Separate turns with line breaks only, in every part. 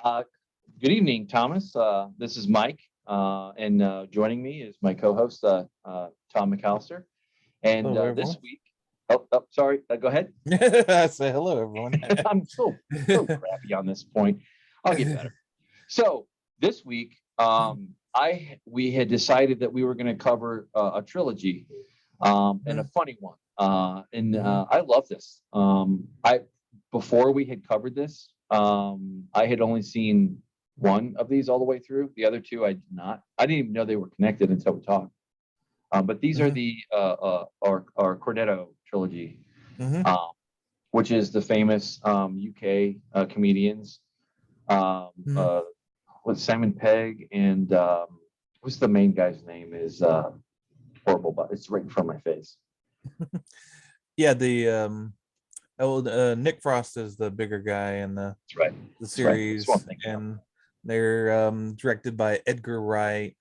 Uh, Good evening, Thomas. This is Mike, and joining me is my co-host, Tom McAllister. And
Hello,
this
everyone.
week, sorry, go ahead.
I say hello, everyone.
I'm so crappy on this point. I'll get better. So this week, we had decided that we were going to cover a trilogy, and a funny one. I love this. I Before we had covered this, I had only seen one of these all the way through. The other two I did not. I didn't even know they were connected until we talked. But these are
Mhm,
the our Cornetto trilogy,
mhm.
um, which is the famous UK comedians. Um,
Mhm.
uh, with Simon Pegg and what's the main guy's name is horrible, but it's right in front of my face.
Yeah, the Nick Frost is the bigger guy in
That's right.
the
That's right. That's what I'm
series,
thinking of.
and they're directed by Edgar Wright,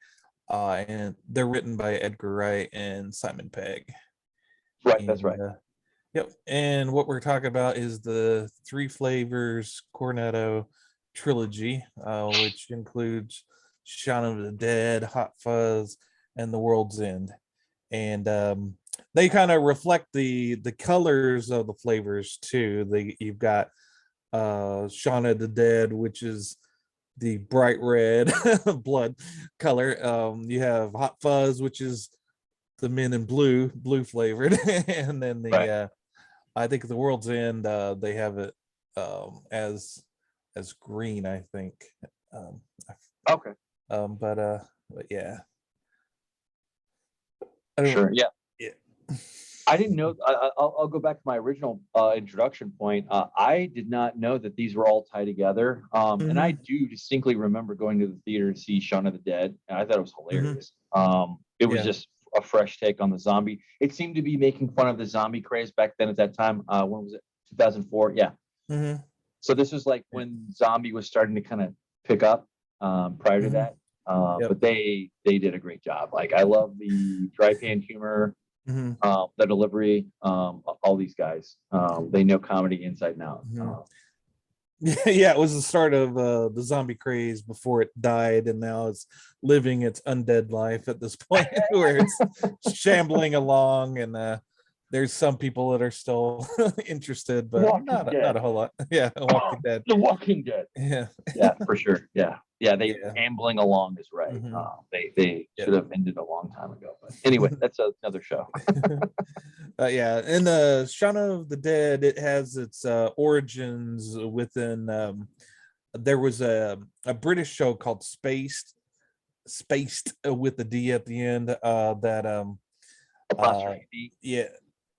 and they're written by Edgar Wright and Simon Pegg.
Right. That's
And
right.
yep, and what we're talking about is the Three Flavors Cornetto Trilogy, which includes Shaun of the Dead, Hot Fuzz, and The World's End. And they kind of reflect the colors of the flavors too. You've got Shaun of the Dead, which is the bright red blood color. You have Hot Fuzz, which is the men in blue flavored, and then the
Right.
I think the World's End, they have it as green, I think. Um,
Okay.
but yeah, I don't.
Sure. Yeah.
Yeah.
I didn't know. I'll go back to my original introduction point. I did not know that these were all tied together. And I
Hmm.
do distinctly remember going to the theater to see Shaun of the Dead, and I thought it was
Hmm.
hilarious. It was
Yeah.
just a fresh take on the zombie. It seemed to be making fun of the zombie craze back then at that time. When was it? 2004. Yeah.
Hmm.
So this was like
Yeah.
when zombie was starting to kind of pick up prior to
Hmm.
that.
Yep.
But they did a great job. Like I love the dry pan humor,
Hmm.
the delivery, all these guys. They know comedy inside and out.
Hmm. Yeah, it was the start of the zombie craze before it died, and now it's living its undead life at this point, where it's shambling along, and there's some people that are still interested, but
Walking
not
Dead.
a whole lot. Yeah, Walking Dead.
The Walking Dead.
Yeah,
Yeah, for sure. Yeah, yeah. They
yeah.
ambling along is right.
Hmm.
They
Yeah.
should have ended a long time ago. But anyway, that's another show.
Yeah, and Shaun of the Dead, it has its origins within. There was a British show called Spaced with the D at the end. That uh,
Apostrophe D.
yeah.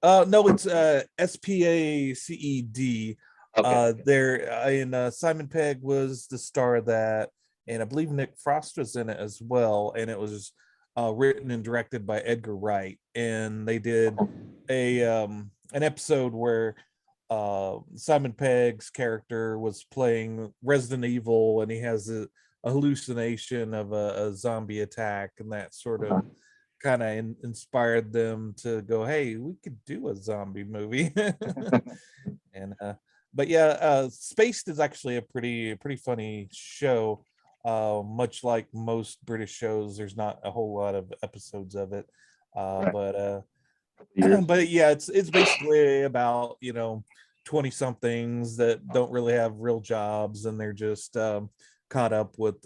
No, it's Spaced.
Okay. Okay.
There and Simon Pegg was the star of that, and I believe Nick Frost was in it as well. And it was written and directed by Edgar Wright, and they did a an episode where Simon Pegg's character was playing Resident Evil, and he has a hallucination of a zombie attack, and that sort of kind of inspired them to go, hey, we could do a zombie movie. And but yeah, Spaced is actually a pretty funny show. Much like most British shows, there's not a whole lot of episodes of it.
Right.
But
Years.
but yeah, it's basically about 20 somethings that don't really have real jobs, and they're just caught up with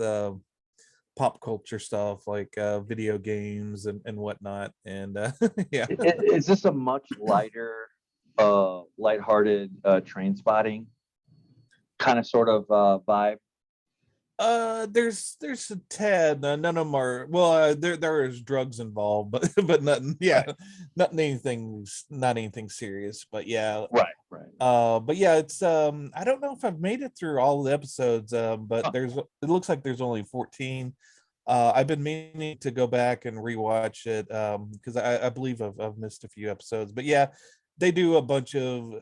pop culture stuff like video games and whatnot. And yeah.
Is this a much lighter, lighthearted train spotting kind of sort of vibe?
There's a tad. None of them are well. There is drugs involved, but but nothing. Yeah,
Right.
not anything serious. But yeah,
Right. Right.
but yeah, it's I don't know if I've made it through all the episodes. But
Huh.
it looks like there's only 14. I've been meaning to go back and rewatch it because I believe I've missed a few episodes. But yeah, they do a bunch of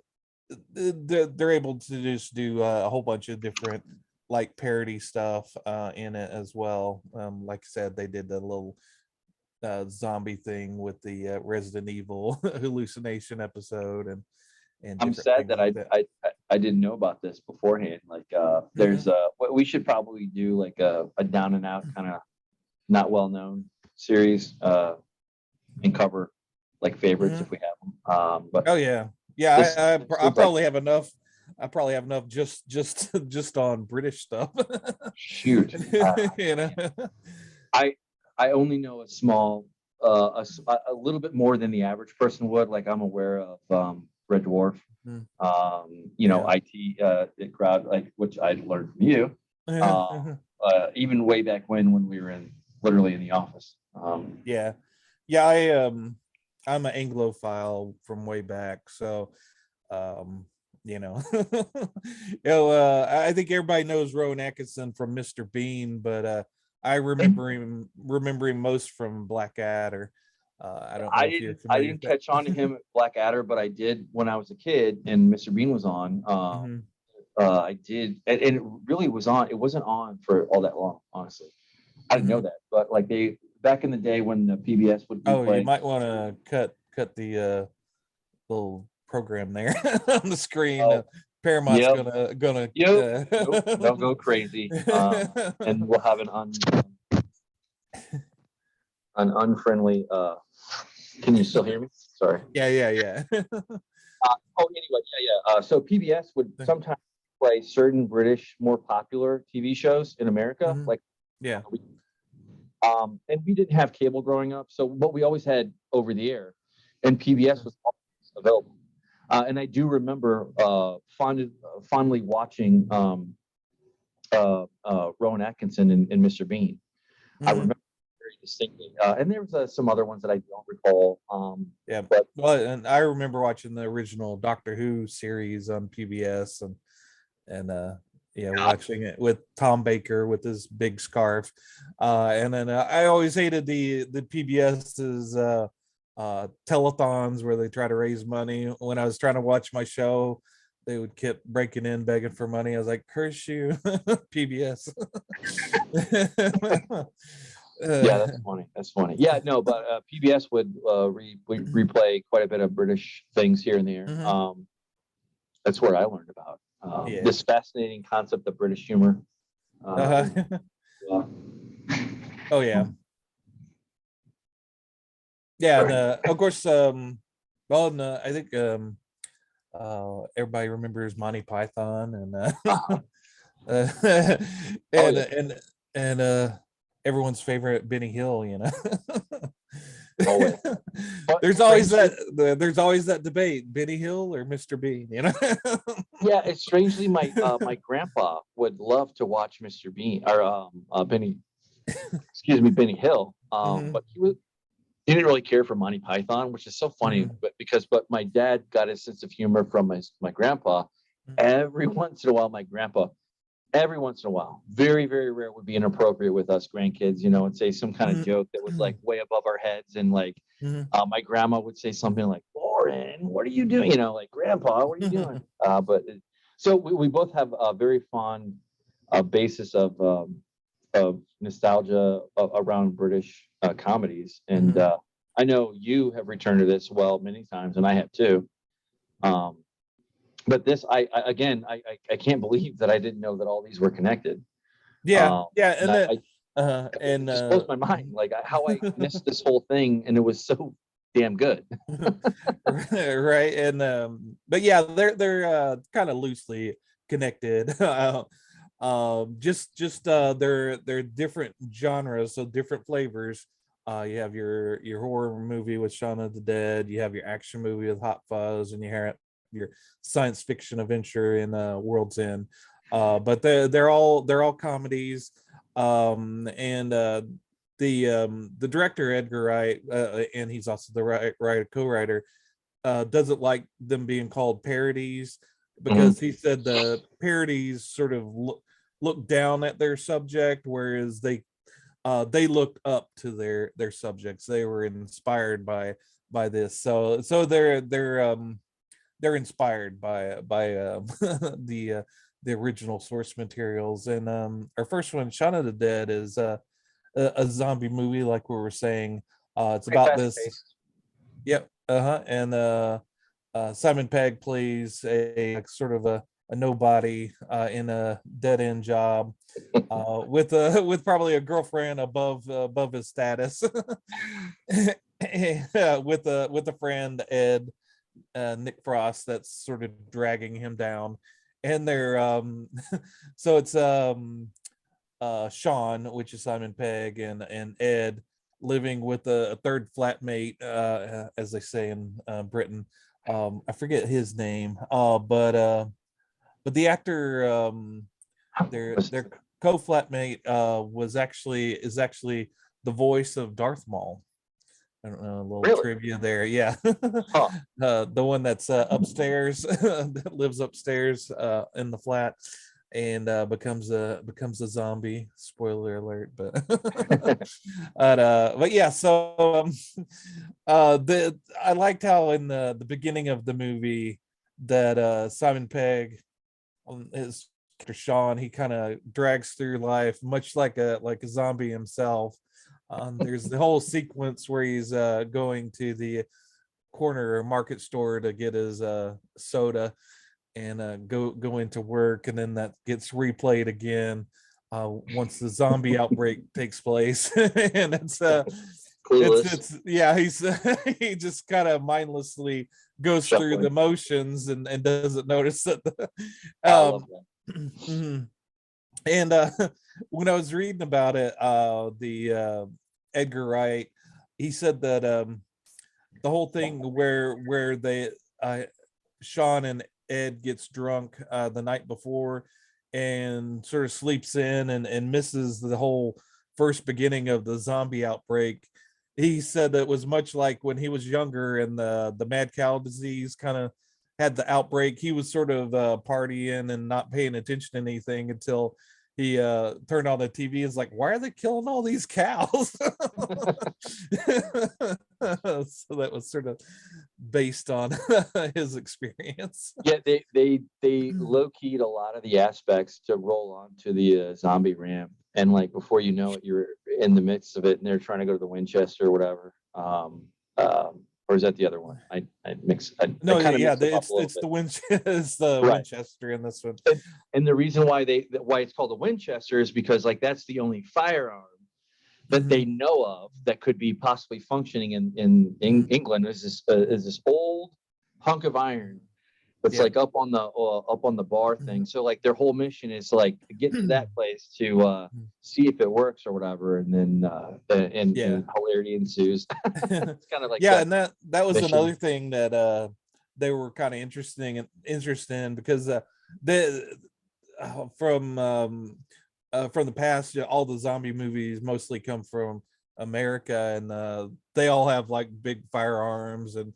they're able to just do a whole bunch of different like parody stuff in it as well. Like I said, they did the little zombie thing with the Resident Evil hallucination episode, and and
I'm
different
sad
things
that
like that.
I didn't know about this beforehand. Like, there's we should probably do like a down and out kind of not well known series, and cover like favorites if we have them. But
Oh yeah,
this
I
seems like,
probably have enough. I probably have enough just on British stuff.
shoot,
You know.
I I only know a small, a little bit more than the average person would. Like, I'm aware of Red Dwarf,
Mhm.
you know,
Yeah.
IT crowd, like, which I learned from you, even way back when we were literally in the office.
Yeah, yeah. I'm an Anglophile from way back, so you know, I think everybody knows Rowan Atkinson from Mr. Bean, but I remember him most from Blackadder. I don't know if you're
I
familiar with
didn't
that.
catch on to him at Blackadder, but I did when I was a kid and Mr. Bean was on.
Mhm.
I did, and it really was on. It wasn't on for all that long, honestly. I didn't know
Mhm.
that, but like, they back in the day when the PBS would
Oh, you
replay.
might want to cut the little program there on the screen.
Oh,
Paramount's
yep,
gonna
yep, nope, they'll go crazy, and we'll have an unfriendly. Can you still hear me? Sorry.
yeah.
Oh, anyway, yeah. So PBS would sometimes play certain British more popular TV shows in America,
Mhm.
like,
Yeah.
and we didn't have cable growing up, so but we always had over the air, and PBS was always available. And I do remember fondly watching Rowan Atkinson and Mr. Bean. I
Mhm.
remember very distinctly, and there was some other ones that I don't recall.
Yeah.
But
Well, and I remember watching the original Doctor Who series on PBS, and yeah, watching it with Tom Baker with his big scarf. And then I always hated the PBS's telethons where they try to raise money. When I was trying to watch my show, they would keep breaking in begging for money. I was like, curse you, PBS.
yeah, that's funny. That's funny. Yeah, no, but PBS would replay quite a bit of British things here and there.
Mhm.
That's where I learned about
Yeah.
this fascinating concept of British humor.
Uh-huh.
Yeah.
Oh yeah. Yeah, and
Right.
of course, well, and, I think everybody remembers Monty Python and uh,
Oh
and
yeah.
and everyone's favorite Benny Hill, you know.
Always. But
There's always
strangely,
that debate, Benny Hill or Mr. Bean, you know.
yeah, it's strangely my grandpa would love to watch Mr. Bean or Benny Hill.
Mhm,
But he didn't really care for Monty Python, which is so funny.
mhm,
But my dad got his sense of humor from my grandpa. Every once in a while, my grandpa, every once in a while, very, very rare, would be inappropriate with us grandkids, and say some kind of
mhm,
joke that was like way above our heads. And like,
mhm,
my grandma would say something like, Lauren, what are you doing? Like, Grandpa, what are you doing?
mhm,
So we both have a very fond basis of nostalgia around British comedies. And
mhm.
I know you have returned to this well many times, and I have too. Um, but this, again, I can't believe that I didn't know that all these were connected.
Yeah, yeah,
And
and then
it just blows my mind, like, how I missed this whole thing, and it was so damn good.
right, and but yeah, they're kind of loosely connected. They're different genres, so different flavors. You have your horror movie with Shaun of the Dead, you have your action movie with Hot Fuzz, and you have your science fiction adventure in World's End. But they're all comedies. And the director Edgar Wright, and he's also the co-writer, doesn't like them being called parodies because
Mhm.
he said the parodies sort of look down at their subject, whereas they looked up to their subjects. They were inspired by this, so they're inspired by the original source materials. And our first one, Shaun of the Dead, is a zombie movie, like we were saying. It's
Very
about
fast
this.
paced.
Yep. Uh-huh. And Simon Pegg plays a sort of a nobody in a dead end job with probably a girlfriend above his status, with a friend Ed, Nick Frost, that's sort of dragging him down, and they're so it's Shaun, which is Simon Pegg, and Ed living with a third flatmate, as they say in Britain. I forget his name, but the actor, their co-flatmate, is actually the voice of Darth Maul. I don't know, a little
Really?
trivia there. Yeah.
Huh.
The one that's upstairs, that lives upstairs in the flat, and becomes a zombie. Spoiler alert, but but yeah. So the I liked how in the beginning of the movie that Simon Pegg, his character Shaun, he kind of drags through life much like a zombie himself. There's the whole sequence where he's going to the corner market store to get his soda and go into work, and then that gets replayed again once the zombie outbreak takes place. And
Clueless.
it's yeah, he's he just kind of mindlessly goes through the
Shuffling.
motions and doesn't notice that
I love that.
mhm. And when I was reading about it, the Edgar Wright, he said that the whole thing where they Shaun and Ed gets drunk the night before and sort of sleeps in and misses the whole first beginning of the zombie outbreak. He said that it was much like when he was younger and the mad cow disease kind of had the outbreak. He was sort of partying and not paying attention to anything until he turned on the TV. Is like, why are they killing all these cows? So that was sort of based on his experience.
Yeah, they low keyed a lot of the aspects to roll on to the zombie ramp, and like before you know it, you're in the midst of it, and they're trying to go to the Winchester or whatever. Or is that the other one? I mix. I
No,
kind of
yeah,
mix them up a little
it's
bit.
it's the
Right.
Winchester in this one.
And the reason why why it's called a Winchester is because like that's the only firearm that they know of that could be possibly functioning in England. Is this old hunk of iron that's
Yeah.
like up on the bar thing. So like their whole mission is like to get to that place to see if it works or whatever, and then
Yeah.
and hilarity ensues. It's kind of like
Yeah,
the
and that was another
mission.
thing that they were kind of interested in, because the from the past, all the zombie movies mostly come from America, and they all have like big firearms and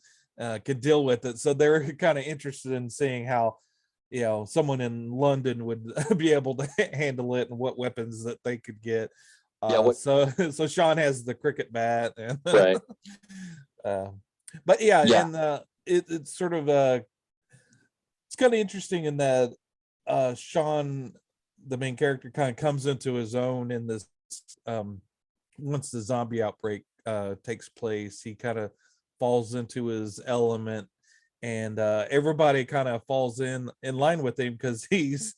could deal with it. So they were kind of interested in seeing how, someone in London would be able to handle it and what weapons that they could get.
Yeah. What?
So Shaun has the cricket bat, and
Right.
uh, but yeah,
Yeah.
and it's sort of it's kind of interesting in that Shaun, the main character, kind of comes into his own in this once the zombie outbreak takes place. He kind of falls into his element, and everybody kind of falls in line with him because he's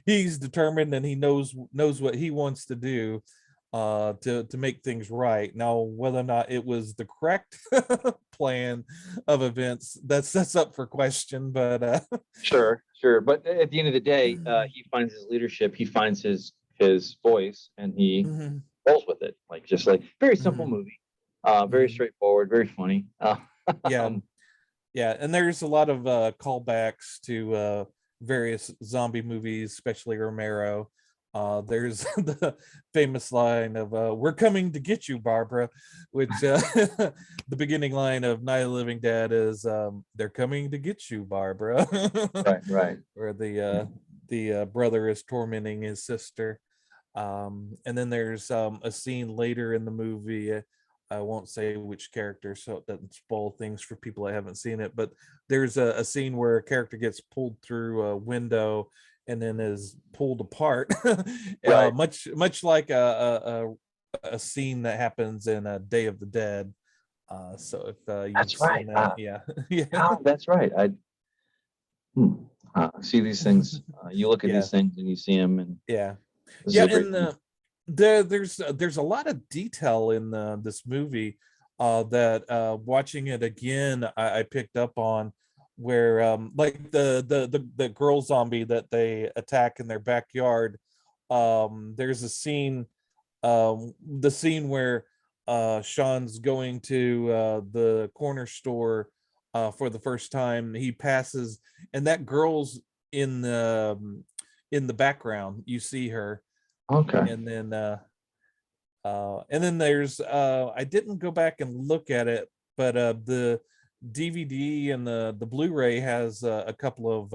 he's determined, and he knows what he wants to do to make things right. Now, whether or not it was the correct plan of events, that's up for question. But
Sure. But at the end of the day, he finds his leadership, he finds his voice, and he
mhm,
rolls with it. Like just like very simple
mhm,
movie, very
mhm.
straightforward, very funny.
Yeah,
Um,
yeah, and there's a lot of callbacks to various zombie movies, especially Romero. There's the famous line of "We're coming to get you, Barbara," which the beginning line of Night of the Living Dead is "They're coming to get you, Barbara,"
right.
where the brother is tormenting his sister. And then there's a scene later in the movie. I won't say which character, so it doesn't spoil things for people that haven't seen it. But there's a scene where a character gets pulled through a window and then is pulled apart,
Right.
much like a scene that happens in a Day of the Dead. So if you've
That's right.
seen that, yeah. Yeah.
Oh, that's right. See these things. You look at
Yeah.
these things and you see them, and
Yeah.
this is
Yeah,
a great
and
movie.
there's a lot of detail in this movie that watching it again I picked up on, where like the girl zombie that they attack in their backyard. There's a scene, the scene where Shaun's going to the corner store for the first time. He passes, and that girl's in the background. You see her,
Okay.
and then there's I didn't go back and look at it, but the DVD and the Blu-ray has a couple of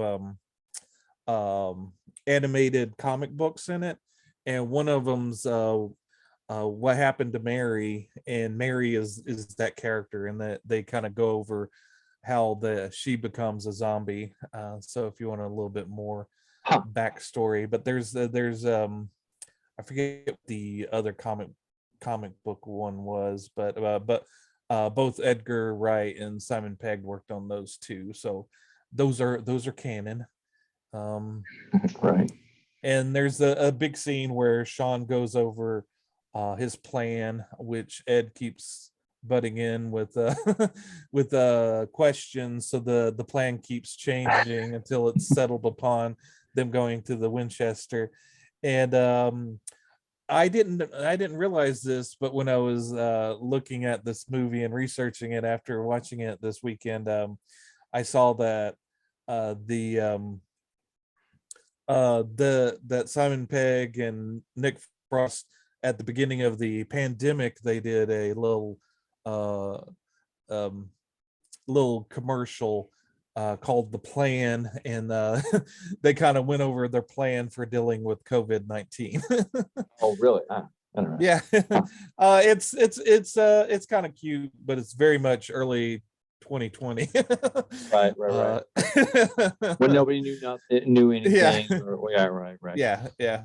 animated comic books in it, and one of them's What Happened to Mary, and Mary is that character, and that they kind of go over how she becomes a zombie. So if you want a little bit more
Huh.
backstory, but there's I forget what the other comic book one was, but both Edgar Wright and Simon Pegg worked on those too, so those are canon.
Right.
And there's a big scene where Shaun goes over his plan, which Ed keeps butting in with with questions, so the plan keeps changing until it's settled upon them going to the Winchester. And I didn't realize this, but when I was looking at this movie and researching it after watching it this weekend, I saw that that Simon Pegg and Nick Frost, at the beginning of the pandemic, they did a uh, um, little commercial called The Plan, and they kind of went over their plan for dealing with COVID-19.
Oh, really? Interesting.
Yeah.
Huh.
It's kind of cute, but it's very much early 2020.
Right. When nobody knew
Yeah.
anything, or yeah, right.
Yeah.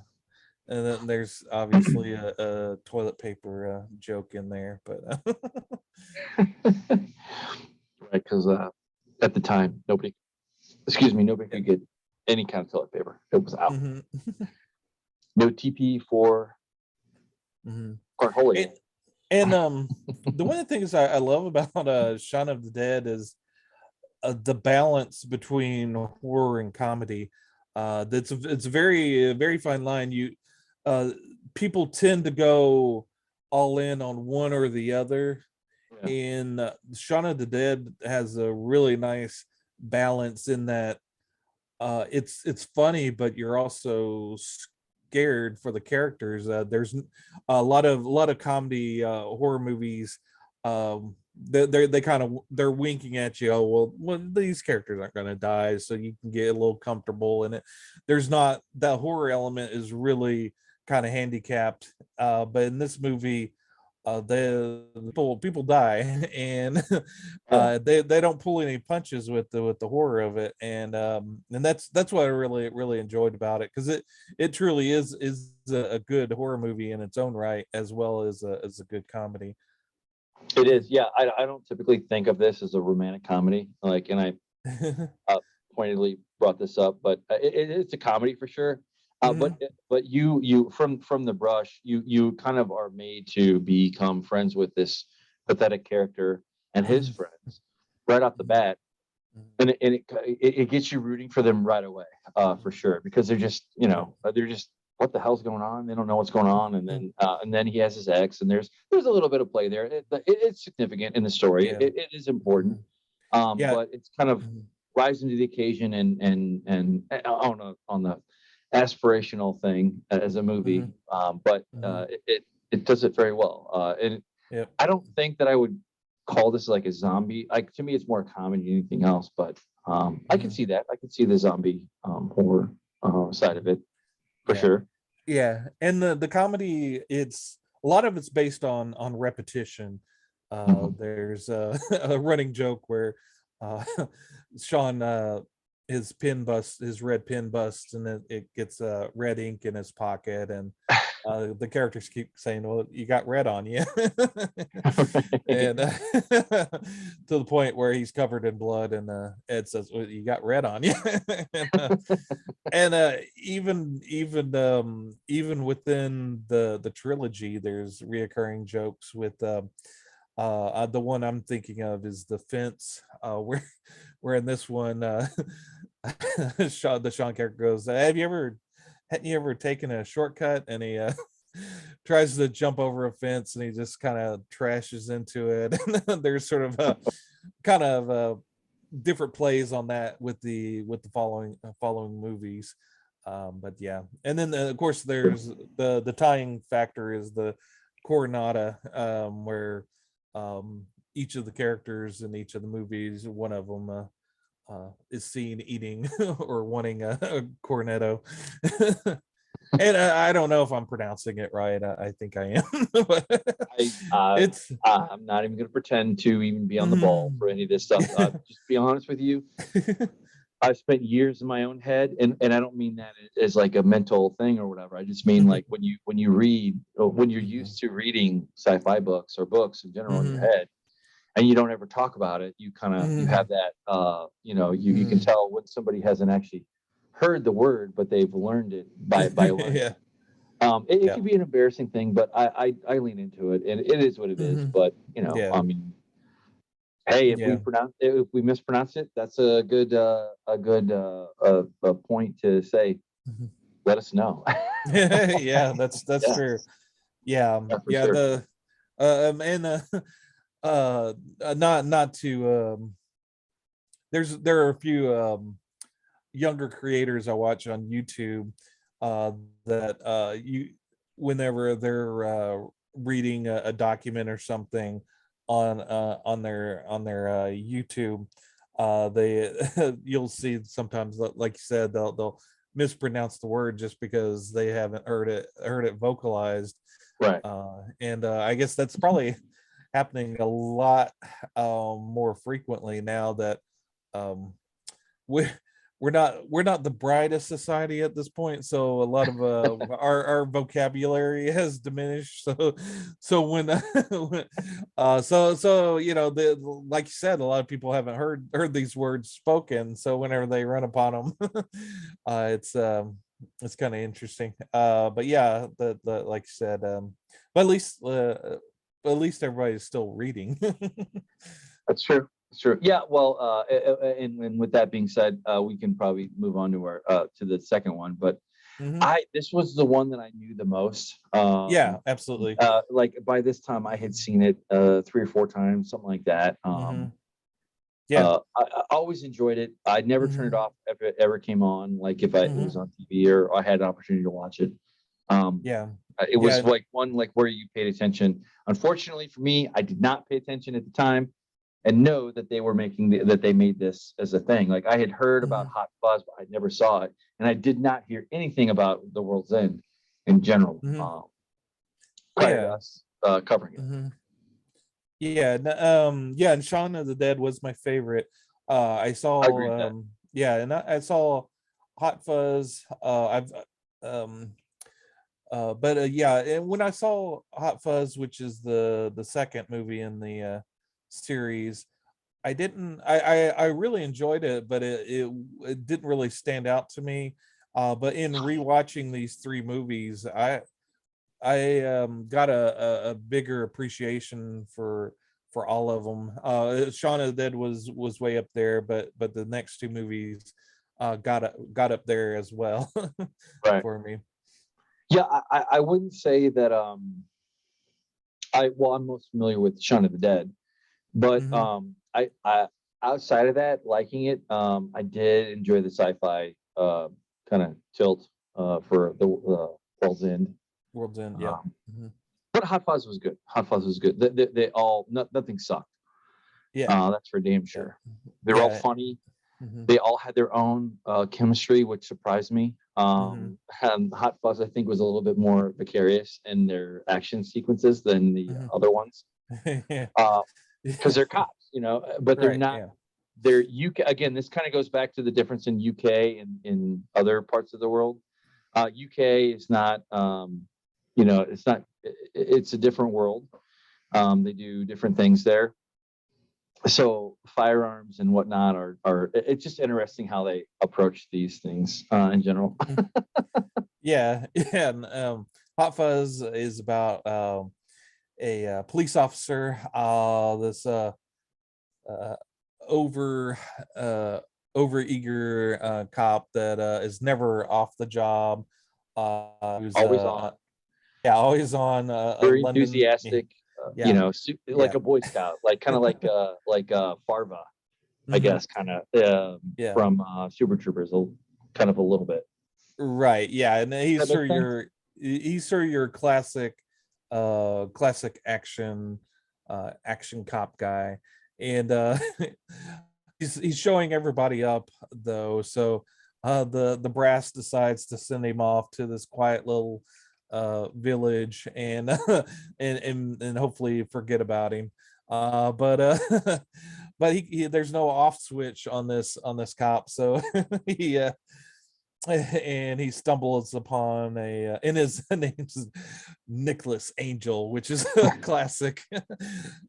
And then there's obviously a toilet paper joke in there, but
Right, because at the time, nobody could get any kind of toilet paper. It was out.
Mhm.
No TP for
Mhm.
Cornholio.
And the one of the things I love about Shaun of the Dead is the balance between horror and comedy. It's a very fine line. Uh, People tend to go all in on one or the other,
Yeah.
and Shaun of the Dead has a really nice balance in that it's funny, but you're also scared for the characters. There's a lot of comedy horror movies. They kind of they're winking at you. Oh well, these characters aren't going to die, so you can get a little comfortable in it. There's not, that horror element is really kind of handicapped. But in this movie, the people die, and
Yeah.
they don't pull any punches with the horror of it, and that's what I really enjoyed about it, because it truly is a good horror movie in its own right, as well as a good comedy.
It is. Yeah. I don't typically think of this as a romantic comedy. Like, and I pointedly brought this up, but it's a comedy for sure.
Mhm.
But you from the brush, you kind of are made to become friends with this pathetic character and his
Mhm.
friends right off the bat, and it gets you rooting for them right away, for sure, because they're just, what the hell's going on? They don't know what's going on, and then he has his ex, and there's a little bit of play there. It's significant in the story.
Yeah.
It is important,
Yeah.
but it's kind of
Mhm.
rising to the occasion, and on the aspirational thing as a movie.
Mhm.
But
Mhm.
it does it very well. And
Yep.
I don't think that I would call this like a zombie. Like, to me, it's more a comedy than anything else. But I can
Mhm.
see that. I can see the zombie horror side of it for
Yeah.
sure.
Yeah, and the comedy, it's a lot of it's based on repetition.
Mhm.
There's a running joke where uh, Shaun, his red pin busts, and it gets red ink in his pocket, and The characters keep saying, "Well, you got red on you," and to the point where he's covered in blood, and Ed says, "Well, you got red on you," and even within the trilogy, there's reoccurring jokes with the one I'm thinking of is the fence, where in this one, the Shaun character goes, hadn't you ever taken a shortcut? And he tries to jump over a fence, and he just kind of trashes into it. And there's sort of a kind of different plays on that with the following movies. But yeah, and then of course there's the tying factor is the Coronata, where each of the characters in each of the movies, one of them is seen eating or wanting a cornetto. And I don't know if I'm pronouncing it right. I think I am. But it's
I'm not even going to pretend to even be on the ball for any of this stuff. Just be honest with you. I've spent years in my own head, and I don't mean that as like a mental thing or whatever. I just mean like when you read, or when you're used to reading sci-fi books or books in general in your head, and you don't ever talk about it, you kind of you have that you can tell when somebody hasn't actually heard the word, but they've learned it by learning.
Yeah.
It can be an embarrassing thing, but I lean into it, and it is what it is. But
Yeah.
I mean, hey, if we mispronounce it, that's a good point to say. Let us know.
Yeah, that's true. Yeah, yeah.
Sure.
Not to there are a few younger creators I watch on YouTube that you whenever they're reading a document or something on their YouTube, they you'll see sometimes, like you said, they'll mispronounce the word just because they haven't heard it vocalized,
Right.
And I guess that's probably happening a lot more frequently now that we we're not the brightest society at this point, so a lot of our vocabulary has diminished. So when so like you said, a lot of people haven't heard these words spoken, so whenever they run upon them, it's kind of interesting. But yeah, the like you said, but at least everybody's still reading.
That's true. It's true. Yeah. Well, and with that being said, we can probably move on to our to the second one. But this was the one that I knew the most.
Yeah, absolutely.
Like by this time, I had seen it 3 or 4 times, something like that.
Yeah,
I always enjoyed it. I never turned it off if it ever came on. Like if it was on TV or I had an opportunity to watch it.
Yeah.
It was like one like where you paid attention. Unfortunately for me, I did not pay attention at the time and know that they were that they made this as a thing. Like I had heard about Hot Fuzz, but I never saw it, and I did not hear anything about The World's End in general prior to us covering it.
Yeah, yeah, and Shaun of the Dead was my favorite. I saw and I saw Hot Fuzz. I've yeah, and when I saw Hot Fuzz, which is the second movie in the series, I really enjoyed it, but it didn't really stand out to me. But in rewatching these 3 movies, I got a bigger appreciation for all of them. Shaun of the Dead was way up there, but the next 2 movies got up there as well.
Right.
For me.
Yeah, I wouldn't say that I'm most familiar with Shaun of the Dead, but I outside of that, liking it, I did enjoy the sci-fi kind of tilt for the World's End.
World's End, yeah.
But Hot Fuzz was good. Hot Fuzz was good. They all nothing sucked.
Yeah,
that's for damn sure. They're all funny. They all had their own chemistry, which surprised me. And Hot Fuzz, I think, was a little bit more vicarious in their action sequences than the other ones. Because they're cops, but they're not. Yeah. They're UK again. This kind of goes back to the difference in UK and in other parts of the world. UK is not it's not. It's a different world. They do different things there. So firearms and whatnot are it's just interesting how they approach these things in general.
Yeah, yeah. And, Hot Fuzz is about a police officer, this uh, over over eager cop that is never off the job. Who's
Always on,
yeah, always on
very
London.
enthusiastic.
Yeah,
Like
yeah,
a Boy Scout, like kind of like Farva, I
mhm,
guess, kind of
yeah,
from Super Troopers, kind of a little bit.
right, yeah. And
That makes sense.
he's sort of your classic classic action cop guy. And he's showing everybody up though. So the brass decides to send him off to this quiet little village, and and hopefully forget about him. But but there's no off switch on this cop, so he and he stumbles upon and his name's Nicholas Angel, which is a classic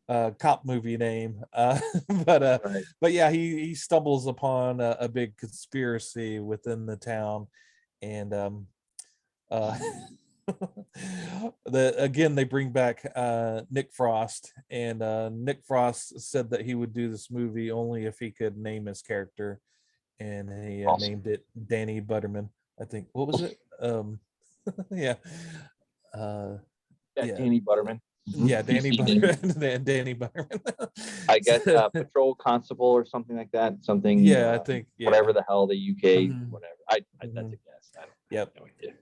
cop movie name.
Right.
But yeah, he stumbles upon a big conspiracy within the town. And uh again, they bring back Nick Frost, and Nick Frost said that he would do this movie only if he could name his character, and he
Awesome.
named it Danny Butterman. I think, what was it? Yeah, uh,
Yeah,
yeah,
Danny Butterman.
yeah, Danny
PC name.
Butterman. Danny Butterman.
I guess patrol constable or something like that. Something,
Yeah, I think, yeah.
whatever the hell the UK,
Mhm,
whatever. That's a
mhm.
guess. I have
Yep.
no idea.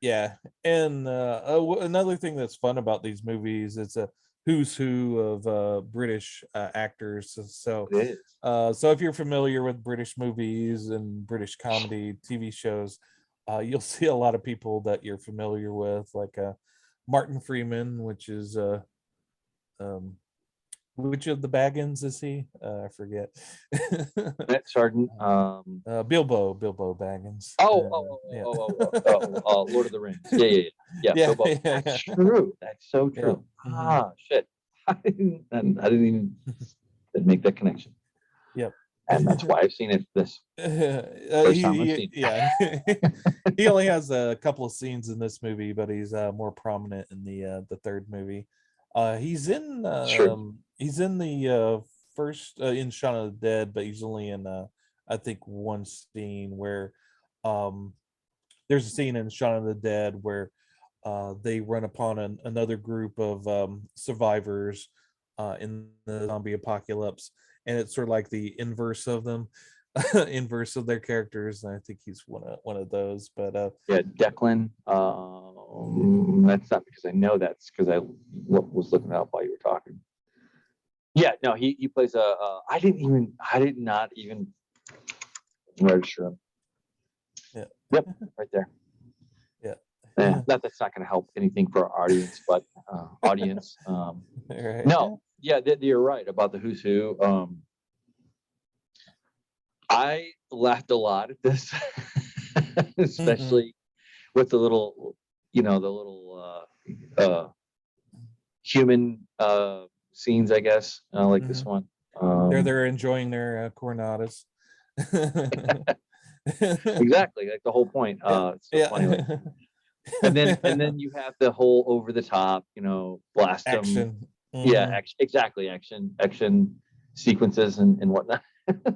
Yeah, and another thing that's fun about these movies, it's a who's who of British actors. So
It is.
so if you're familiar with British movies and British comedy TV shows, you'll see a lot of people that you're familiar with, like Martin Freeman, which is um, which of the Baggins is he? I forget.
Matt Sargent.
Bilbo Baggins. Yeah.
Lord of the Rings. Yeah.
Yeah,
Bilbo.
yeah,
That's
yeah,
true. That's so
yeah.
true.
Mhm.
Ah, shit. I didn't even make that connection,
Yep.
and that's why I've seen it this first time I've seen
Yeah, he only has a couple of scenes in this movie, but he's more prominent in the third movie.
it. True.
He's in the first in Shaun of the Dead, but he's only in I think one scene where um there's a scene in Shaun of the Dead where they run upon another group of survivors in the zombie apocalypse, and it's sort of like the inverse of them, inverse of their characters. And I think he's one of those. But
Yeah, Declan. That's not because I know that's because I was looking it up while you were talking. Yeah, no, he plays I did not even register him.
yeah,
Yep, right there.
yeah,
Yeah, that's not going to help anything for our audience, but audience.
right.
No, yeah, you're right about the who's who. I laughed a lot at this,
Mhm.
especially with the little, the little human scenes, I guess, like this
Mhm.
one.
They're enjoying their coronadas.
Exactly, like the whole point.
Yeah,
It's so funny, like,
yeah.
and then you have the whole over the top, blast them.
Action.
Yeah,
Hmm.
exactly, action sequences and whatnot.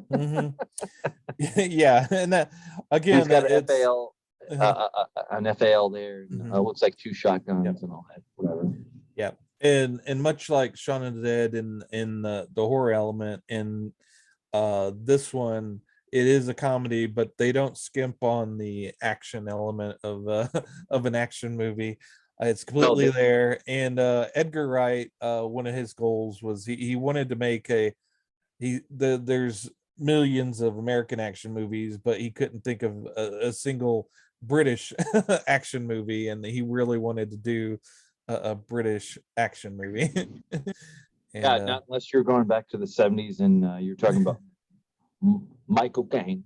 Hmm. Yeah, and that
And he's
again,
got
it's
an FAL there, and
mhm,
looks like two
yep,
shotguns and all that, whatever.
yep. And much like Shaun of the Dead in the horror element, in this one, it is a comedy, but they don't skimp on the action element of of an action movie. It's
No,
completely there. And Edgar Wright, one of his goals was he wanted to make there's millions of American action movies, but he couldn't think of a single British action movie, and he really wanted to do a British action movie. And
yeah, not unless you're going back to the '70s and you're talking about Michael Caine,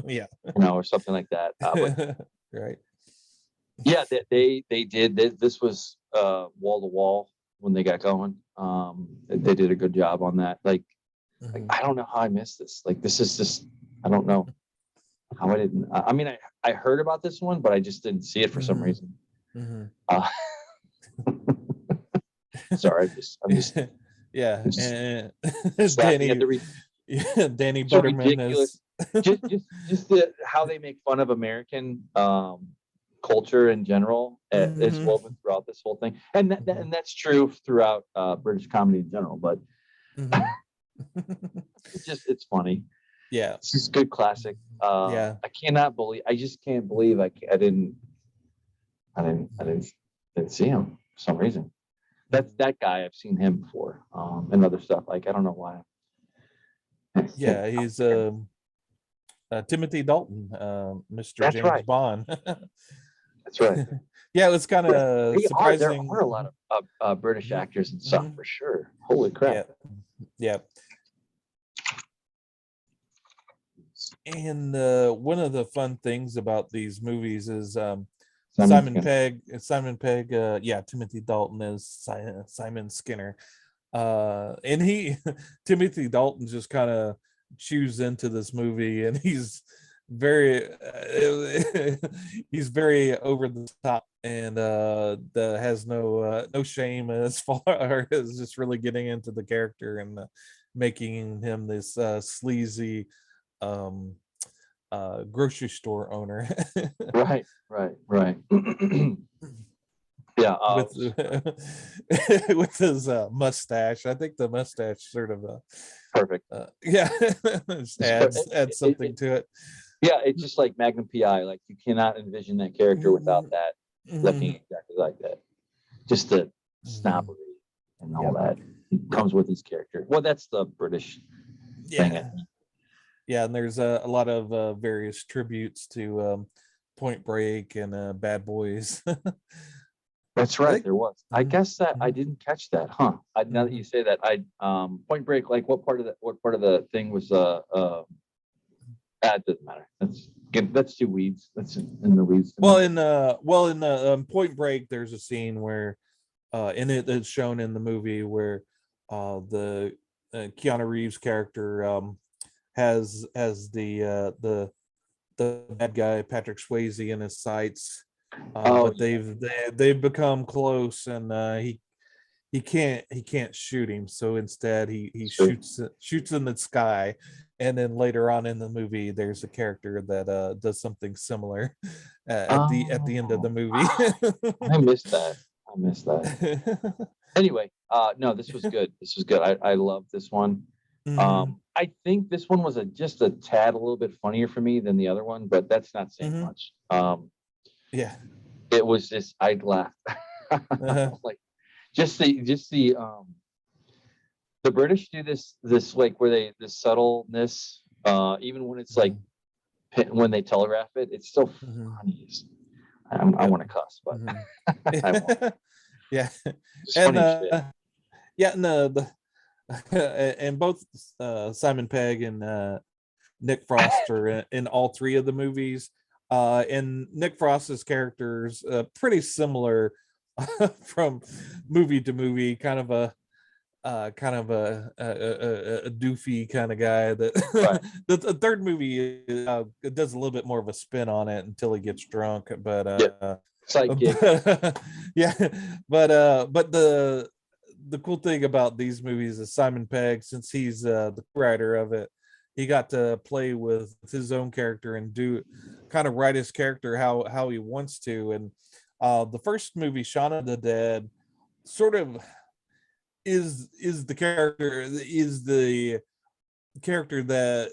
yeah.
or something like that. But
Right.
Yeah, they did. This was wall to wall when they got going. They did a good job on that. Like I don't know how I missed this. Like this is just I don't know how I didn't. I mean, I heard about this one, but I just didn't see it for some reason. Uh, sorry, I'm just
Yeah,
it's
and
laughing at
Danny,
the
yeah, Danny
so
Butterman
ridiculous.
is.
Just how they make fun of American culture in general is
Mhm,
woven throughout this whole thing, and
mhm,
and that's true throughout British comedy in general. But
mhm.
it's funny.
Yeah,
It's just good classic.
yeah.
I just can't believe I didn't see him for some reason. That's
Mhm.
that guy. I've seen him before and other stuff. Like I don't know why.
Yeah, he's Timothy Dalton, Mr.
That's
James
right.
Bond.
That's right.
Yeah, it was kind
Yeah,
of
there
surprising.
are a lot of British
Mhm,
actors and stuff
mhm.
for sure. Holy crap!
Yeah, yeah. And one of the fun things about these movies is
Simon Skinner.
Simon Pegg, yeah, Timothy Dalton is Simon Skinner. And he Timothy Dalton just kind of chews into this movie, and he's very he's very over the top, and has no shame as far as just really getting into the character, and making him this sleazy um grocery store owner.
Right, right, right. Yeah.
With with his mustache. I think the mustache sort of
Perfect.
yeah, just
It's per-
adds something to it.
yeah, it's just like Magnum PI. Like you cannot envision that character without
Mhm,
that looking
mhm,
exactly like that. Just the
mhm.
snobbery and all
Yep.
that comes with his character. Well, that's the British thing. I
Yeah,
think.
yeah, and there's a lot of various tributes to Point Break and Bad Boys.
That's
I
right.
think.
There was. I
Mhm,
guess that I
mhm,
didn't catch that, huh? Now that you
mhm.
say that, I Point Break. Like what part of the thing was that doesn't matter. That's too weeds. That's in the weeds too much.
Well in Point Break, there's a scene where in it it's shown in the movie where the Keanu Reeves character has the bad guy Patrick Swayze in his sights,
Oh
but
yeah.
they've become close, and he can't shoot him, so instead he
Sure.
shoots in the sky, and then later on in the movie there's a character that does something similar at the end of the
Oh,
movie.
I missed that. I missed that. Anyway, no, this was good. This was good. I love this one.
Hmm.
I think this one was just a tad a little bit funnier for me than the other one, but that's not saying
Hmm.
much.
Yeah.
It was just I laughed.
Uh-huh.
Like the British do this like where they the subtleness, even when it's like
Mhm.
when they telegraph it, it's still
Mhm.
funny. I
Yep.
want to cuss, but
Mhm.
I won't.
Yeah.
It's
And
funny as shit.
yeah, no, the and both Simon Pegg and Nick Frost are in all three of the movies. And Nick Frost's characters pretty similar from movie to movie, kind of a doofy kind of guy that
Right.
the third movie it does a little bit more of a spin on it until he gets drunk,
Yeah. Sidekick.
but yeah, but the cool thing about these movies is Simon Pegg, since he's the writer of it, he got to play with his own character and do kind of write his character how he wants to. And the first movie, Shaun of the Dead, sort of is the character that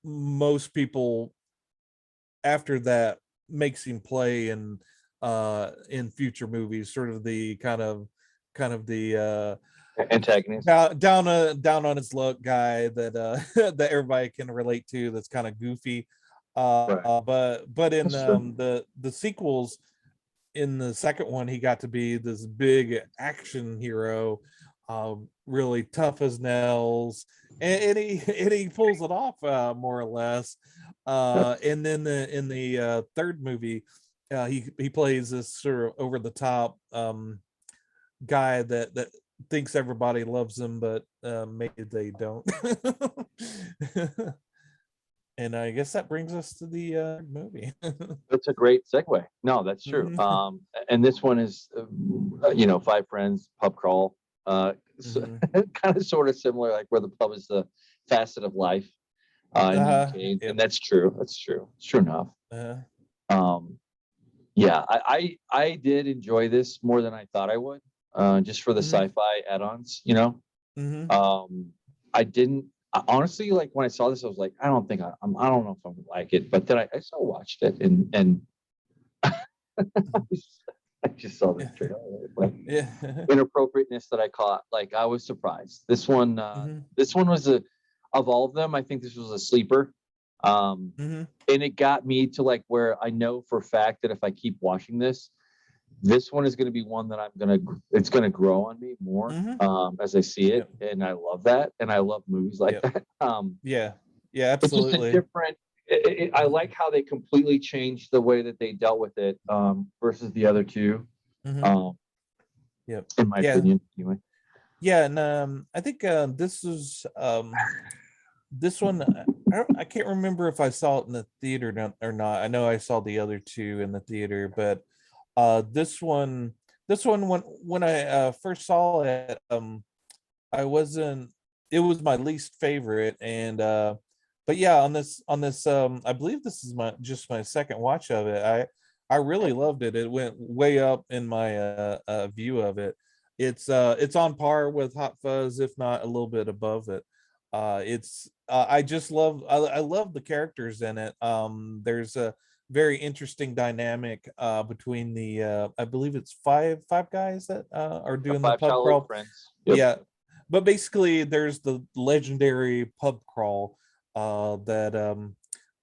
most people after that makes him play in future movies, sort of the kind of the
Antagonist.
down on his luck guy that that everybody can relate to, that's kind of goofy.
Right.
But in
That's true.
the sequels, in the second one, he got to be this big action hero, really tough as nails, and he pulls it off more or less.
Yeah.
And then in the third movie, he plays this sort of over the top guy that thinks everybody loves him, but maybe they don't. And I guess that brings us to the movie.
That's a great segue. No, that's true.
Mhm.
And this one is, five friends, pub crawl.
Mhm.
Kind of sort of similar, like where the pub is the facet of life in the UK, and
Yep.
that's true. That's true. It's true enough.
Uh,
Um, yeah, I did enjoy this more than I thought I would, just for the
mhm.
sci-fi add-ons.
Mhm.
Um, I didn't honestly, like when I saw this, I was like, I don't think I don't know if I'm gonna like it. But then I still watched it, and I just saw this trailer, like
Yeah.
inappropriateness that I caught. Like I was surprised.
Mhm.
This one was of all of them, I think this was a sleeper. Um,
Mhm.
and it got me to like where I know for a fact that if I keep watching this one is going to be one that it's going to grow on me more
Mhm.
as I see it.
Yep.
And I love that. And I love movies like
Yep.
that.
Yeah. Yeah.
It's just a
Absolutely.
different, I like how they completely changed the way that they dealt with it versus the other two,
Mhm.
um,
Yep.
in my
Yeah.
opinion. Anyway,
Yeah. And I think this one. I can't remember if I saw it in the theater or not. I know I saw the other two in the theater, but this one, when I first saw it, I wasn't. It was my least favorite, and but yeah, on this, I believe this is my second watch of it. I really loved it. It went way up in my view of it. It's on par with Hot Fuzz, if not a little bit above it. It's I just love I love the characters in it. There's a very interesting dynamic between the I believe it's five guys that are
the
doing the
five
pub
childhood
crawl.
friends. Yep.
Yeah, but basically there's the legendary pub crawl that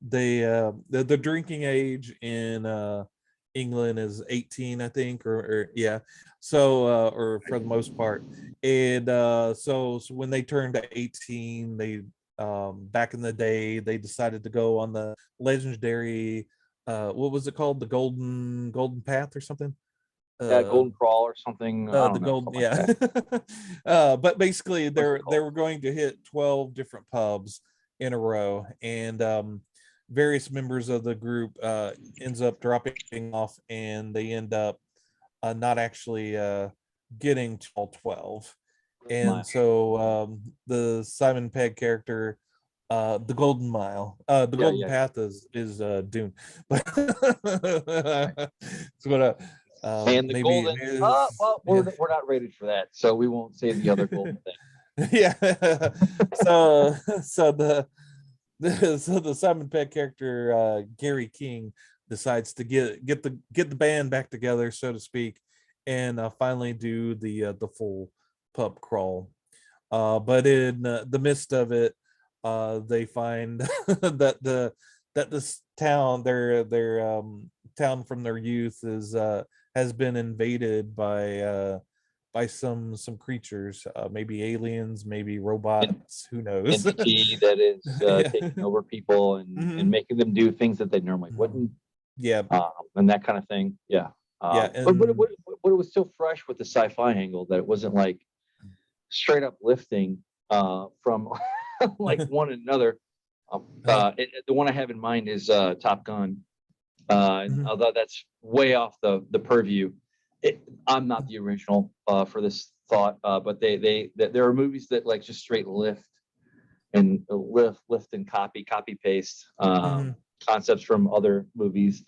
the drinking age in England is 18, I think, or yeah. So or for the most part. And so when they turned to 18, they back in the day they decided to go on the legendary what was it called? The golden path or something?
Yeah,
Uh
Golden Crawl or something. I
the
don't know,
golden,
something like
yeah.
that.
But basically
What's it
they
called?
were going to hit 12 different pubs in a row, and various members of the group ends up dropping off, and they end up not actually getting to all 12. And
Mile.
so the Simon Pegg character, the golden mile, the
Yeah,
golden
yeah,
path is Dune. But
right.
it's what
And the
maybe
golden. Well,
yeah.
we're not rated for that, so we won't say the other golden thing.
Yeah. So so the Simon Pegg character, Gary King, decides to get the band back together, so to speak, and finally do the full pub crawl. But in the midst of it, they find that this town, their town from their youth, is has been invaded by some creatures, maybe aliens, maybe
An
robots, who knows.
entity that is
Yeah.
taking over people and
Mhm.
making them do things that they normally
Mhm.
wouldn't,
Yeah.
and that kind of thing. Yeah.
Yeah.
But
And
it was so fresh with the sci-fi angle that it wasn't like straight up lifting from like one another. The one I have in mind is Top Gun. And
Mhm.
although that's way off the purview, I'm not the original for this thought, but there are movies that like just straight lift and copy paste
Mhm.
concepts from other movies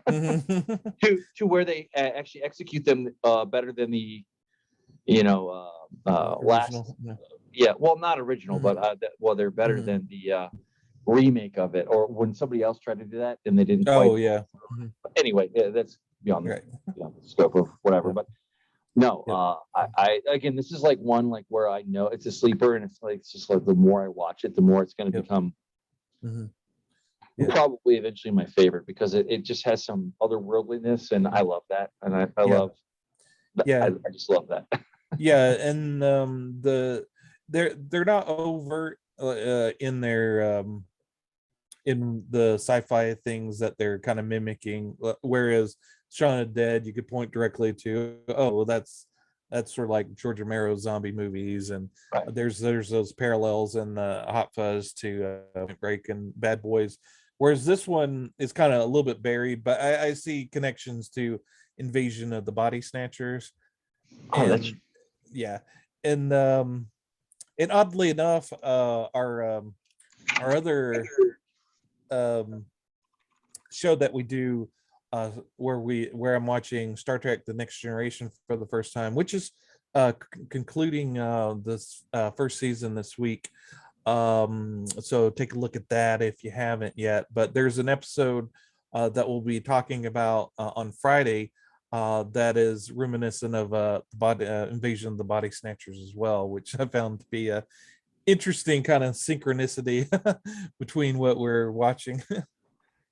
Mhm.
to where they actually execute them better than the last.
Original. Yeah.
Yeah, well, not original, but
Mhm.
they're better
Mhm.
than the remake of it, or when somebody else tried to do that and they didn't quite.
Oh yeah. Mhm.
Anyway, yeah, that's
Right.
beyond the scope of whatever.
Yep.
But no,
Yep.
I again, this is like one like where I know it's a sleeper, and it's just like the more I watch it, the more it's going to
Yep.
become
Mhm. Yeah.
probably eventually my favorite because it just has some otherworldliness, and I love that, and I
Yeah.
love
Yeah.
I just love that.
Yeah. And they're not overt in their in the sci-fi things that they're kind of mimicking. Whereas Shaun of the Dead, you could point directly to, oh, well, that's sort of like George Romero's zombie movies, and
Right.
there's those parallels in Hot Fuzz to Point Break and Bad Boys. Whereas this one is kind of a little bit buried, but I see connections to Invasion of the Body Snatchers.
Oh, that's
And yeah, and oddly enough, our other show that we do, where I'm watching Star Trek: The Next Generation for the first time, which is concluding this first season this week. So take a look at that if you haven't yet. But there's an episode that we'll be talking about on Friday that is reminiscent of the Invasion of the Body Snatchers as well, which I found to be a interesting kind of synchronicity between what we're watching.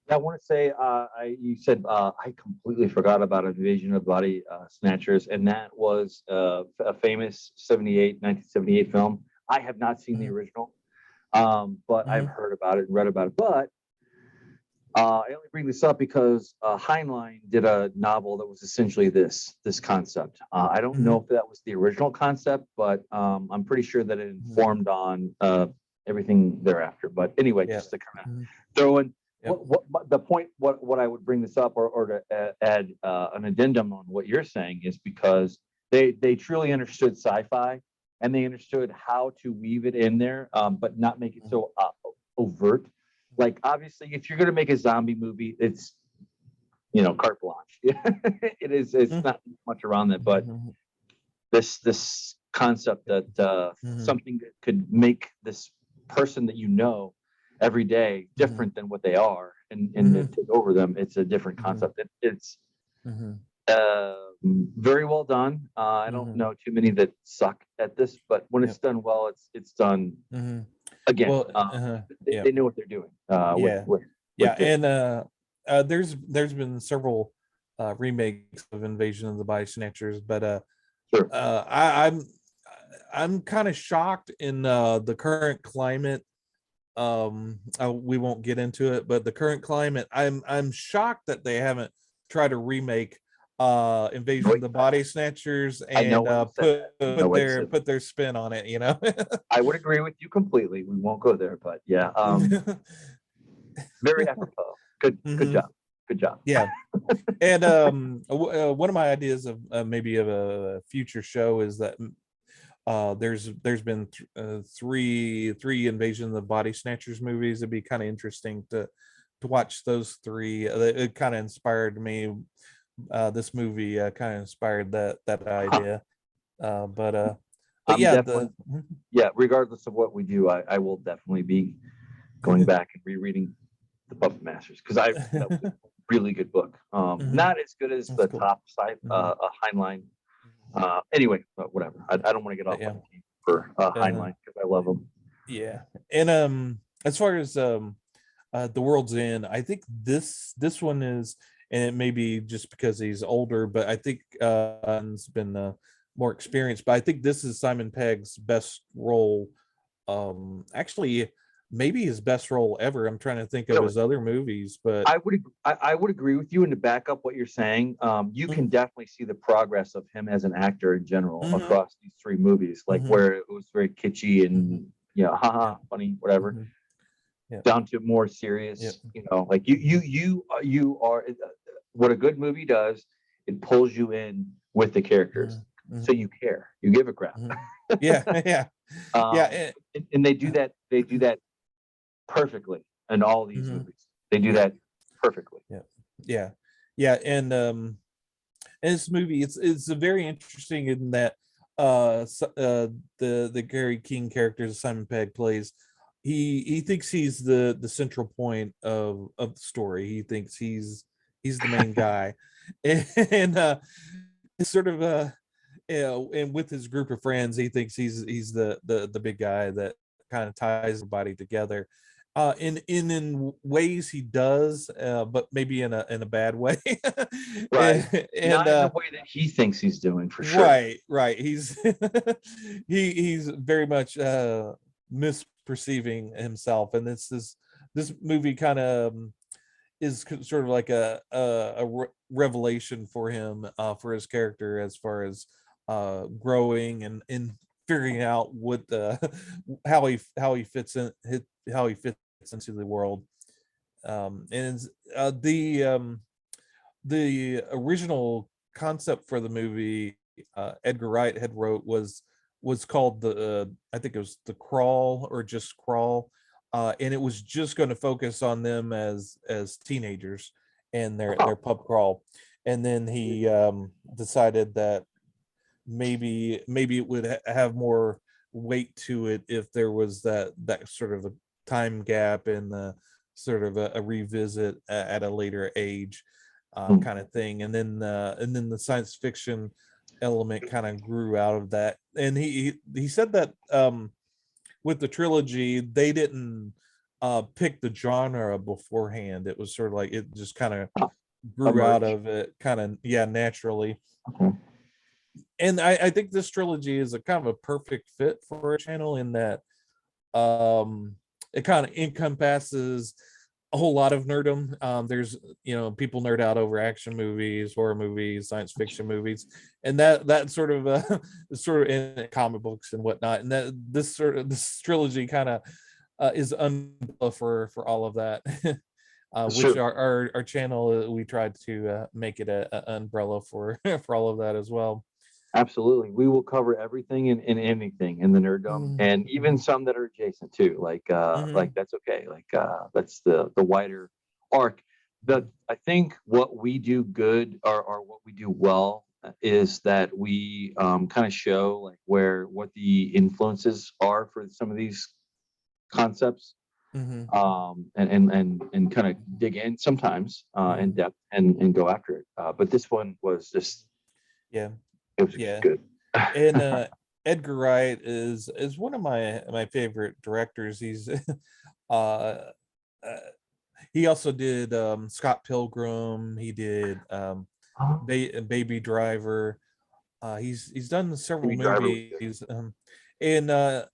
I want to say, you said I completely forgot about Invasion of the Body Snatchers, and that was a famous 1978 film. I have not seen the original, but I've heard about it and read about it. But I only bring this up because Heinlein did a novel that was essentially this concept. I don't know if that was the original concept, but I'm pretty sure that it informed on everything thereafter. But anyway, just to kind of throw in what the point, what I would bring this up or to add an addendum on what you're saying is because they truly understood sci-fi and they understood how to weave it in there, but not make it so overt. Like, obviously, if you're going to make a zombie movie, it's, carte blanche. It is. It's not much around that, but this concept that something that could make this person that every day different than what they are, and then take over them. It's a different concept. It's very well done. I don't know too many that suck at this, but when it's done well, it's done. Again, well, they know what they're doing.
And there's been several remakes of Invasion of the Body Snatchers, but
sure.
I'm kind of shocked in the current climate. We won't get into it, but the current climate, I'm shocked that they haven't tried to remake Invasion of the Body Snatchers and put their spin on it.
I would agree with you completely. We won't go there, but yeah, very apropos. Good job.
Yeah. And one of my ideas of maybe of a future show is that there's been three Invasion of the Body Snatchers movies. It'd be kind of interesting to watch those three. It kind of inspired me. This movie kind of inspired that idea. But
regardless of what we do, I will definitely be going back and rereading the Puppet Masters because that was a really good book. Not as good as the top side, Heinlein. Anyway, but whatever. I don't want to get off on for Heinlein because I love him.
Yeah, and as far as The World's End, I think this one is, and it may be just because he's older, but I think he's been more experienced. But I think this is Simon Pegg's best role. Actually, maybe his best role ever. I'm trying to think of his other movies, but
I would agree with you. And to back up what you're saying, you can definitely see the progress of him as an actor in general across these three movies, like where it was very kitschy and funny, whatever, down to more serious. Like you are. What a good movie does, it pulls you in with the characters, so you care. You give a crap. And they do that. They do that perfectly in all these movies. They do that perfectly.
And this movie, it's very interesting in that the Gary King character Simon Pegg plays, he thinks he's the central point of the story. He thinks he's the main guy, and sort of and with his group of friends, he thinks he's the big guy that kind of ties everybody together. In ways he does, but maybe in a bad way.
Right. And not in the way that he thinks he's doing, for sure.
Right. He's he's very much misperceiving himself, and it's this this movie kind of is sort of like revelation for him, for his character, as far as growing and figuring out what the how he fits in, how he fits into the world. And the original concept for the movie, Edgar Wright had wrote, was called the I think it was The Crawl, or just Crawl, and it was just going to focus on them as teenagers and their pub crawl. And then he decided that maybe it would have more weight to it if there was that sort of a time gap, and the sort of a revisit at a later age, kind of thing. And then the science fiction element kind of grew out of that. And he said that with the trilogy, they didn't pick the genre beforehand. It was sort of like it just kind of grew out of it, kind of, yeah, naturally. And I think this trilogy is a kind of a perfect fit for a channel, in that it kind of encompasses a whole lot of nerdom. There's, people nerd out over action movies, horror movies, science fiction movies, and that sort of sort of in comic books and whatnot. And that this trilogy kind of is umbrella for all of that. Which our channel, we tried to make it a umbrella for for all of that as well.
Absolutely. We will cover everything and anything in the Nerdom, and even some that are adjacent too. Like that's okay. Like that's the wider arc. I think what we do good, or what we do well, is that we kind of show like what the influences are for some of these concepts. And kind of dig in sometimes in depth and go after it. But this one was just, it was just good.
And Edgar Wright is one of my favorite directors. He's he also did Scott Pilgrim. He did Baby Driver. He's done several movies. And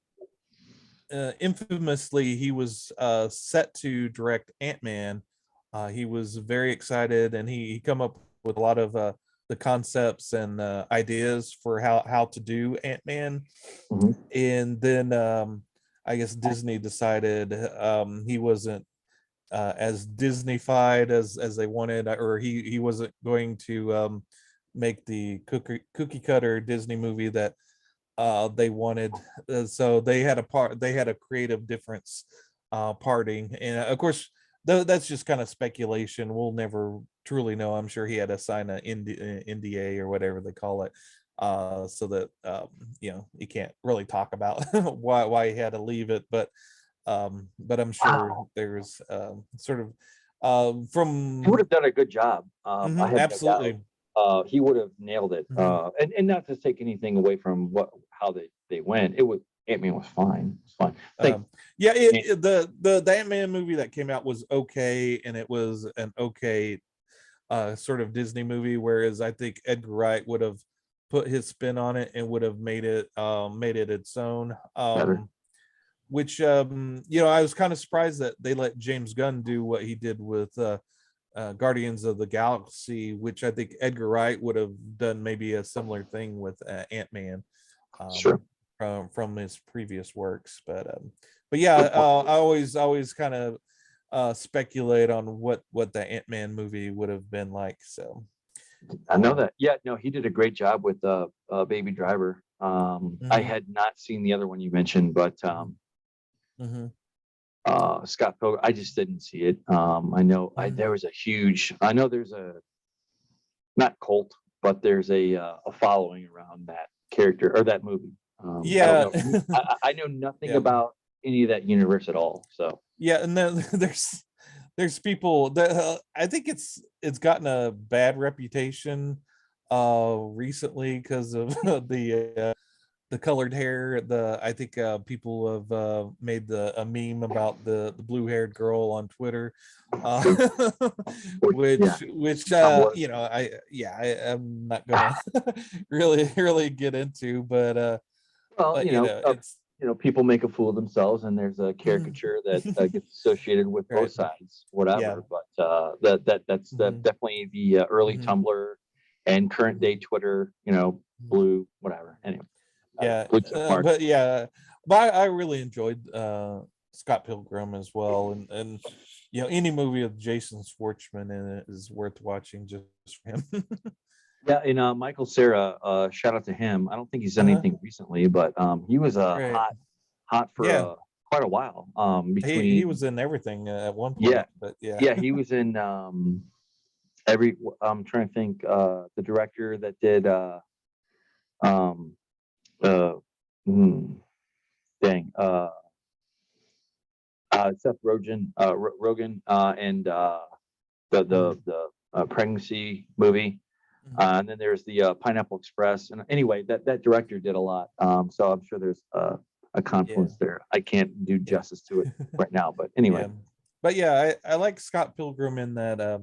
infamously, he was set to direct Ant-Man. He was very excited, and he come up with a lot of the concepts and ideas for how to do Ant-Man. And then I guess Disney decided he wasn't as Disney-fied as they wanted, or he wasn't going to make the cookie cutter Disney movie that they wanted. So they had a creative difference parting. And of course, that's just kind of speculation. We'll never truly know. I'm sure he had to sign an NDA or whatever they call it, so that he can't really talk about why he had to leave it. But I'm sure there's sort of from
he would have done a good job.
Absolutely.
He would have nailed it. And not to take anything away from how they went. Ant-Man was fine. It's fine.
The Ant-Man movie that came out was okay, and it was an okay sort of Disney movie, whereas I think Edgar Wright would have put his spin on it and would have made it its own. Which I was kind of surprised that they let James Gunn do what he did with Guardians of the Galaxy, which I think Edgar Wright would have done maybe a similar thing with Ant-Man. From his previous works. But yeah, I always kind of speculate on what the Ant-Man movie would have been like. So
I know that. Yeah, no, he did a great job with Baby Driver. I had not seen the other one you mentioned, but Scott Pilgrim, I just didn't see it. I know there was there's a, not cult, but there's a following around that character or that movie. I know nothing about any of that universe at all. So
and then there's people that I think it's gotten a bad reputation recently because of the colored hair. I think people have made a meme about the blue-haired girl on Twitter, which I'm not gonna really get into, but
people make a fool of themselves, and there's a caricature that gets associated with both sides, whatever. But that's definitely the early Tumblr and current day Twitter, blue, whatever. Anyway, blue tip mark.
But I really enjoyed Scott Pilgrim as well, and any movie with Jason Schwartzman in it is worth watching just for him.
Yeah, and Michael Cera, shout out to him. I don't think he's done anything recently, but he was hot for quite a while. Between
he was in everything at one point.
Yeah,
but
he was in every. I'm trying to think. The director that did Seth Rogen, and the pregnancy movie. And then there's the Pineapple Express. And anyway, that director did a lot. So I'm sure there's a confluence there. I can't do justice to it right now, but anyway.
But I like Scott Pilgrim in that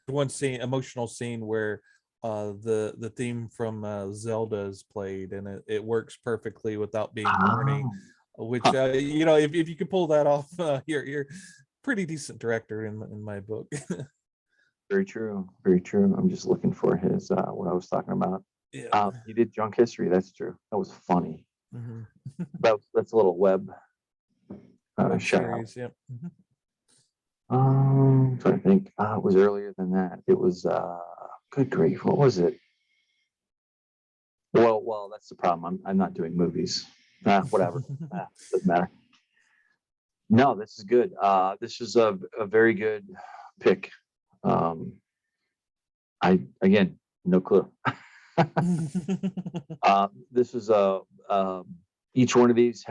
one emotional scene where the theme from Zelda is played, and it works perfectly without being corny. Which if you could pull that off, you're pretty decent director in my book.
Very true. Very true. I'm just looking for his what I was talking about. He did Drunk History. That's true. That was funny. That's a little web
series.
I'm trying to think. It was earlier than that. It was good grief. What was it? Well, that's the problem. I'm not doing movies. Whatever. Doesn't matter. No, this is good. This is a very good pick. Again, no clue. This is each one of these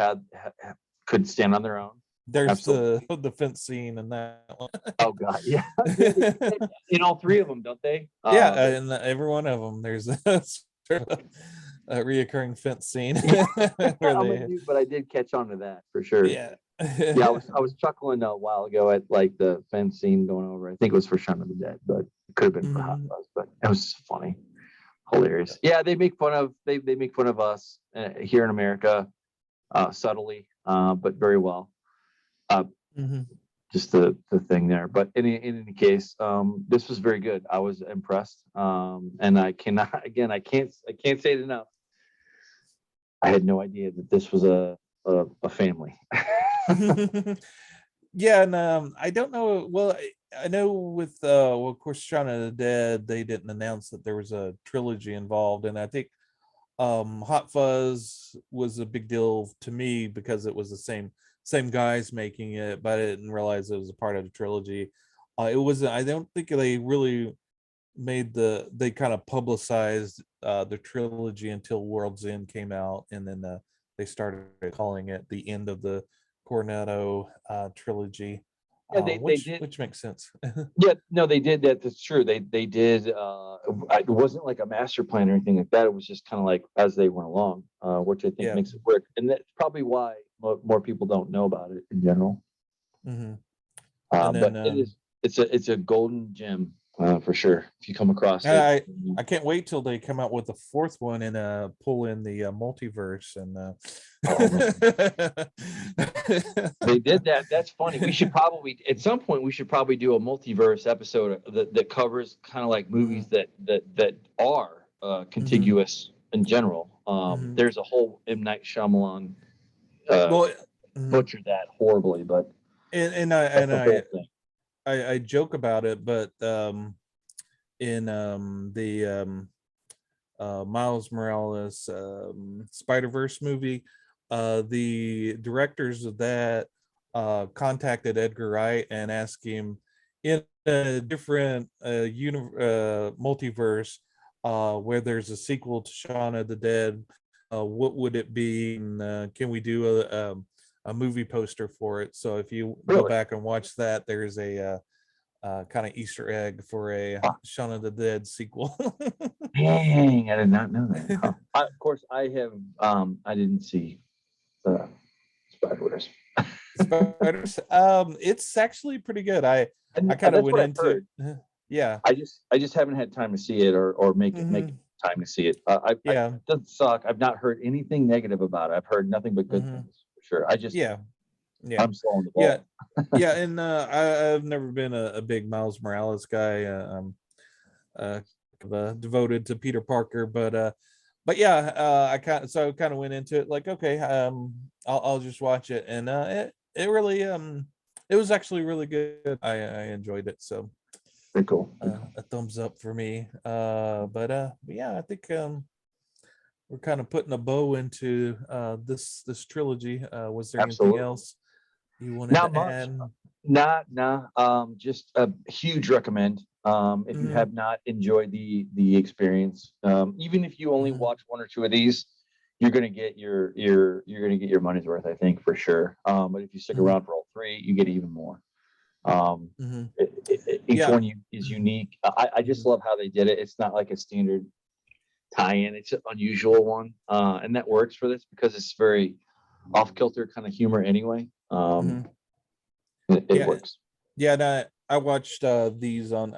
could stand on their own.
There's the fence scene and that one.
Oh God, yeah. In all three of them, don't they?
In every one of them, there's a reoccurring fence scene.
But I did catch on to that for sure. I was chuckling a while ago at like the fence scene going over. I think it was for Shaun of the Dead, but it could have been for Hot Fuzz. But it was funny, hilarious. Yeah, they make fun of us here in America subtly, but very well. Just the thing there. But in any case, this was very good. I was impressed, and I can't say it enough. I had no idea that this was a family.
And I don't know. Well, I know with of course, Shaun of the Dead, they didn't announce that there was a trilogy involved, and I think Hot Fuzz was a big deal to me because it was the same guys making it, but I didn't realize it was a part of the trilogy. It wasn't. I don't think they really they kind of publicized the trilogy until World's End came out, and then they started calling it the end of the Cornetto trilogy. Which makes sense.
No, they did that. That's true. They did. It wasn't like a master plan or anything like that. It was just kind of like as they went along, which I think makes it work, and that's probably why more people don't know about it in general. But it's a golden gem for sure. If you come across it,
I can't wait till they come out with the fourth one and pull in the multiverse and.
They did that. That's funny. We should probably at some point do a multiverse episode that covers kind of like movies that are contiguous in general. There's a whole M. Night Shyamalan butchered that horribly, but
I joke about it, but in the Miles Morales Spider-Verse movie, the directors of that contacted Edgar Wright and asked him, in a different multiverse where there's a sequel to Shaun of the Dead, what would it be, and can we do a movie poster for it? So if you go back and watch that, there's a kind of Easter egg for a Shaun of the Dead sequel.
Dang, I did not know that. Of course, I have. I didn't see Spider-Verse.
It's actually pretty good. I kind of went into.
I just haven't had time to see it or make time time to see it.
Yeah.
It doesn't suck. I've not heard anything negative about it. I've heard nothing but good things for sure.
Yeah.
I'm slow on the
Yeah.
ball.
Yeah. And I've never been a big Miles Morales guy. Devoted to Peter Parker, but yeah, I kind of went into it like, okay, I'll just watch it, and it really it was actually really good. I enjoyed it, so
Very cool.
a thumbs up for me. But yeah, I think we're kind of putting a bow into this trilogy. Was there anything
Absolutely.
else you wanted
Not
to
much.
add?
Just a huge recommend. If you have not enjoyed the experience, even if you only watch one or two of these, you're gonna get your money's worth, I think, for sure. But if you stick around for all three, you get even more. Each one is unique. I just love how they did it. It's not like a standard tie-in. It's an unusual one, and that works for this because it's very off-kilter kind of humor anyway. It works.
Yeah, and I watched these on.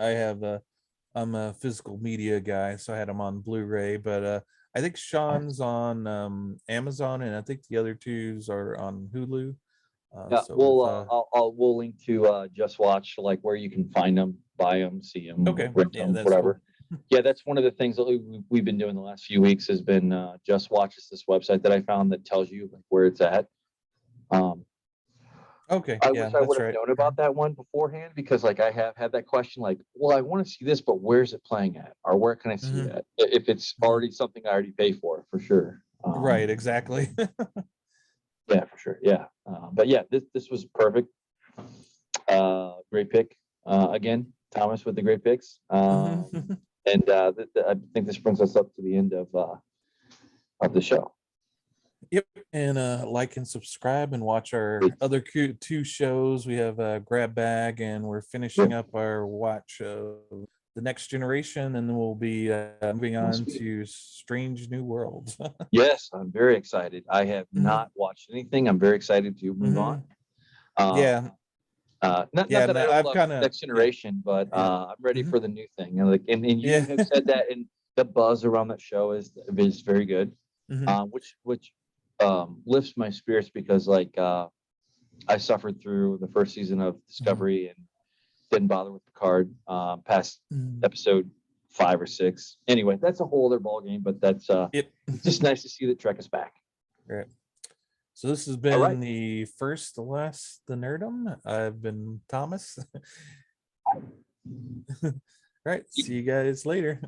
I'm a physical media guy, so I had them on Blu-ray. But I think Shaun's on Amazon, and I think the other twos are on Hulu.
Yeah,
So
we'll link to Just Watch, like where you can find them, buy them, see them,
okay,
rent
yeah,
them,
that's
whatever.
cool.
Yeah, that's one of the things that we've been doing the last few weeks has been Just Watch is this website that I found that tells you like where it's at.
Okay,
I
yeah,
wish I would
that's
have
right.
known about that one beforehand because like I have had that question like, well, I want to see this, but where's it playing at, or where can I see that if it's already something I already pay for sure.
Right, exactly.
Yeah, for sure. Yeah, but yeah, this was perfect. Great pick again, Thomas with the great picks. And I think this brings us up to the end of the show.
Yep, and like and subscribe and watch our other two shows. We have Grab Bag, and we're finishing up our watch of The Next Generation, and then we'll be moving on to Strange New Worlds.
Yes, I'm very excited. I have not watched anything. I'm very excited to move on.
Yeah.
Not that I don't
I've
love
kind of
Next Generation, but I'm ready for the new thing. And like, and you have said that, and the buzz around that show is very good, which lifts my spirits because like I suffered through the first season of Discovery and didn't bother with Picard past episode 5 or 6. Anyway, that's a whole other ball game, but that's it's just nice to see that Trek is back.
Right. So this has been the first, the last, the Nerdom. I've been Thomas. Right. See you guys later.